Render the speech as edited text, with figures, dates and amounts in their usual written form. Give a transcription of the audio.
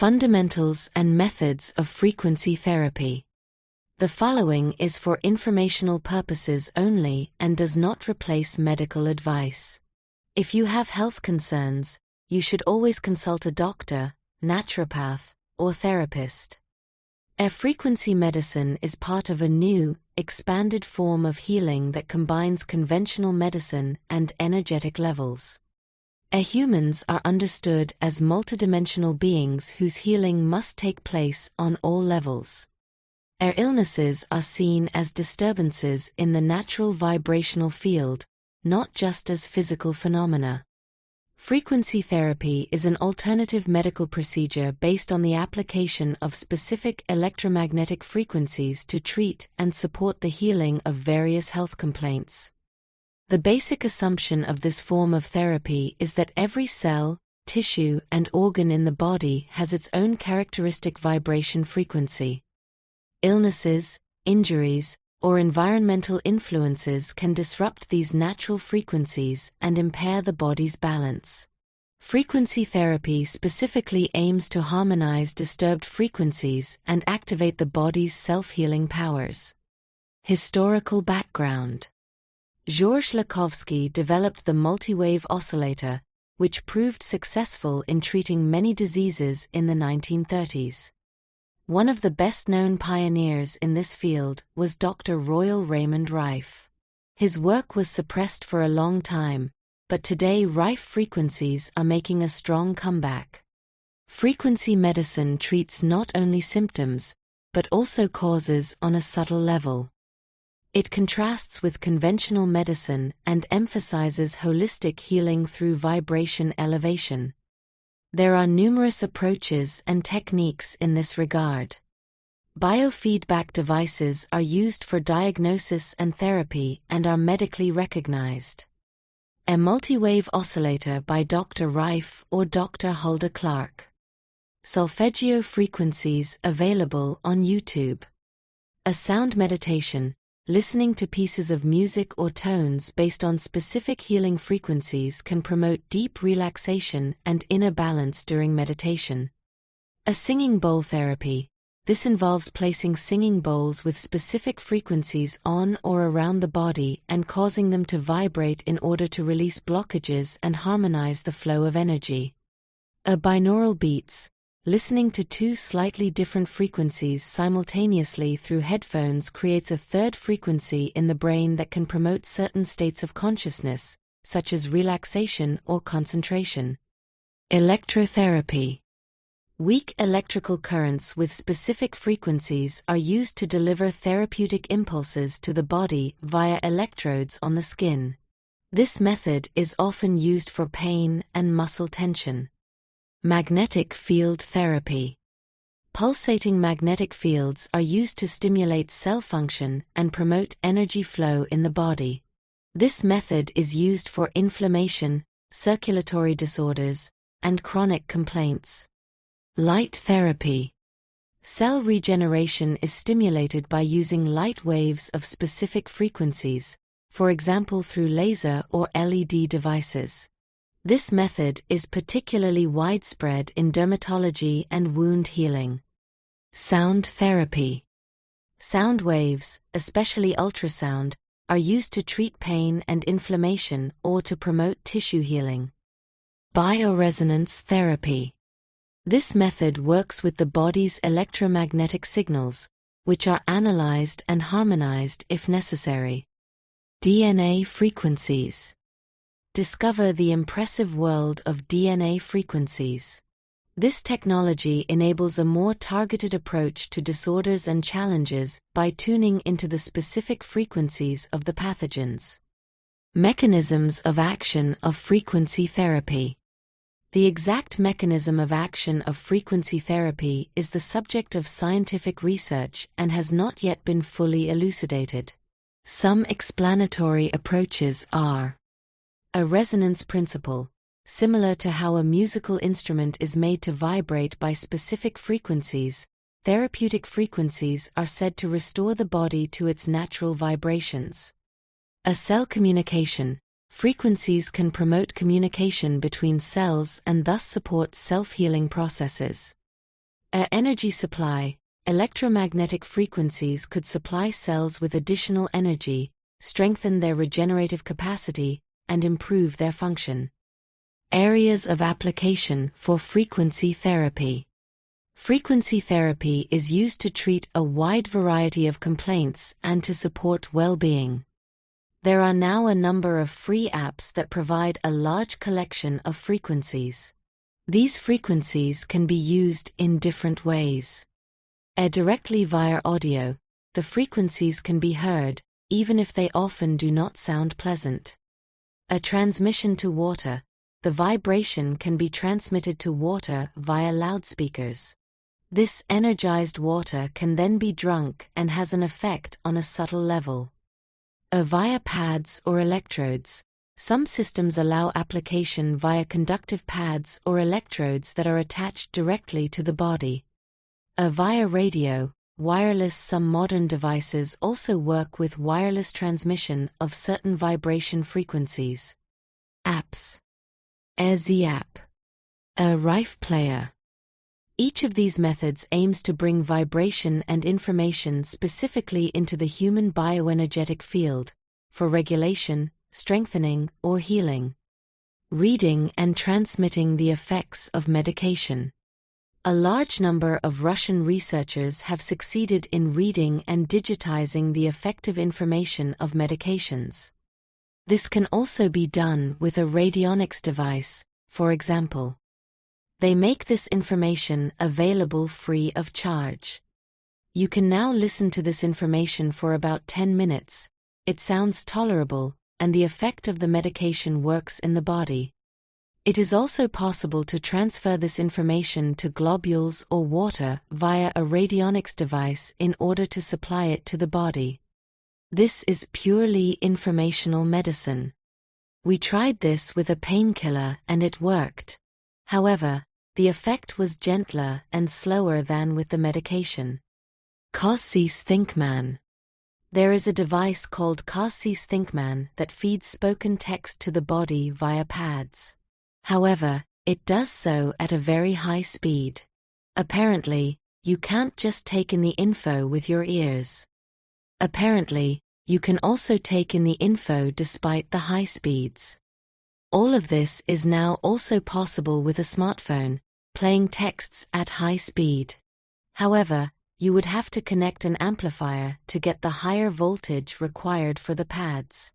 Fundamentals and methods of frequency therapy. The following is for informational purposes only and does not replace medical advice. If you have health concerns, you should always consult a doctor, naturopath, or therapist. Air frequency medicine is part of a new, expanded form of healing that combines conventional medicine and energetic levels. Humans are understood as multidimensional beings whose healing must take place on all levels. Illnesses are seen as disturbances in the natural vibrational field, not just as physical phenomena. Frequency therapy is an alternative medical procedure based on the application of specific electromagnetic frequencies to treat and support the healing of various health complaints. The basic assumption of this form of therapy is that every cell, tissue, and organ in the body has its own characteristic vibration frequency. Illnesses, injuries, or environmental influences can disrupt these natural frequencies and impair the body's balance. Frequency therapy specifically aims to harmonize disturbed frequencies and activate the body's self-healing powers. Historical background. Georges Lakhovsky developed the multi-wave oscillator, which proved successful in treating many diseases in the 1930s. One of the best-known pioneers in this field was Dr. Royal Raymond Rife. His work was suppressed for a long time, but today Rife frequencies are making a strong comeback. Frequency medicine treats not only symptoms, but also causes on a subtle level. It contrasts with conventional medicine and emphasizes holistic healing through vibration elevation. There are numerous approaches and techniques in this regard. Biofeedback devices are used for diagnosis and therapy and are medically recognized. A multi-wave oscillator by Dr. Rife or Dr. Hulda Clark. Solfeggio frequencies available on YouTube. A sound meditation, listening to pieces of music or tones based on specific healing frequencies can promote deep relaxation and inner balance during meditation. A singing bowl therapy. This involves placing singing bowls with specific frequencies on or around the body and causing them to vibrate in order to release blockages and harmonize the flow of energy. A binaural beats. Listening to two slightly different frequencies simultaneously through headphones creates a third frequency in the brain that can promote certain states of consciousness, such as relaxation or concentration. Electrotherapy. Weak electrical currents with specific frequencies are used to deliver therapeutic impulses to the body via electrodes on the skin. This method is often used for pain and muscle tension. Magnetic field therapy. Pulsating magnetic fields are used to stimulate cell function and promote energy flow in the body. This method is used for inflammation, circulatory disorders, and chronic complaints. Light therapy. Cell regeneration is stimulated by using light waves of specific frequencies, for example through laser or LED devices. This method is particularly widespread in dermatology and wound healing. Sound therapy. Sound waves, especially ultrasound, are used to treat pain and inflammation or to promote tissue healing. Bioresonance therapy. This method works with the body's electromagnetic signals, which are analyzed and harmonized if necessary. DNA frequencies. Discover the impressive world of DNA frequencies. This technology enables a more targeted approach to disorders and challenges by tuning into the specific frequencies of the pathogens. Mechanisms of action of frequency therapy. The exact mechanism of action of frequency therapy is the subject of scientific research and has not yet been fully elucidated. Some explanatory approaches are a resonance principle, similar to how a musical instrument is made to vibrate by specific frequencies. Therapeutic frequencies are said to restore the body to its natural vibrations. A cell communication. Frequencies can promote communication between cells and thus support self-healing processes. Energy supply. Electromagnetic frequencies could supply cells with additional energy, strengthen their regenerative capacity, and improve their function. Areas of application for frequency therapy. Frequency therapy is used to treat a wide variety of complaints and to support well-being. There are now a number of free apps that provide a large collection of frequencies. These frequencies can be used in different ways. Directly via audio, the frequencies can be heard, even if they often do not sound pleasant. A transmission to water. The vibration can be transmitted to water via loudspeakers. This energized water can then be drunk and has an effect on a subtle level. Via pads or electrodes. Some systems allow application via conductive pads or electrodes that are attached directly to the body. Via radio, wireless. Some modern devices also work with wireless transmission of certain vibration frequencies. Apps. The app. A Rife player. Each of these methods aims to bring vibration and information specifically into the human bioenergetic field, for regulation, strengthening, or healing. Reading and transmitting the effects of medication. A large number of Russian researchers have succeeded in reading and digitizing the effective information of medications. This can also be done with a radionics device, for example. They make this information available free of charge. You can now listen to this information for about 10 minutes. It sounds tolerable, and the effect of the medication works in the body. It is also possible to transfer this information to globules or water via a radionics device in order to supply it to the body. This is purely informational medicine. We tried this with a painkiller and it worked. However, the effect was gentler and slower than with the medication. Cossis ThinkMan. There is a device called Cossis ThinkMan that feeds spoken text to the body via pads. However, it does so at a very high speed. Apparently, you can't just take in the info with your ears. Apparently, you can also take in the info despite the high speeds. All of this is now also possible with a smartphone, playing texts at high speed. However, you would have to connect an amplifier to get the higher voltage required for the pads.